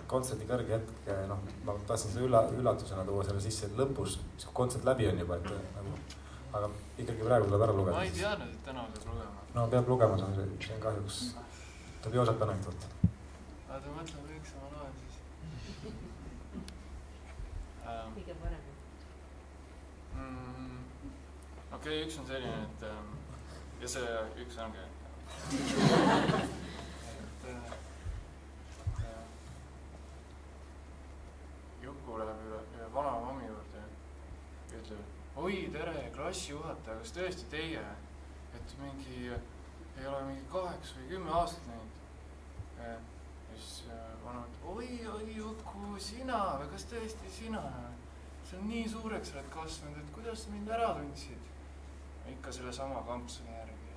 kontserdi kõrge hetk, noh, ma tahtsin seda üllatusena tuua selle sisse lõpus, mis kontsert läbi on juba, et nagu, aga ikkagi praegu tuleb ära lugeda. Ma ei teadnud, et täna peab lugema. No peab lugema, see on kahjuks, tuleb Joosep anekdoot. Aga mõtlen kõik sama loen siis. Kõige parem. Okei, üks on selline, et ja see üks ongi, Juku läheb üle vana mammi juurde ja ütleb, oi, tere, klassijuhataja, kas tõesti teie, et mingi, ei ole mingi 8 või 10 aastat näinud. Ja siis vana ütleb, oi, Juku, sina või kas tõesti sina? See on nii suureks oled kasvanud, et kuidas sa mind ära tundsid? Ikka selle sama kampsuni järgi.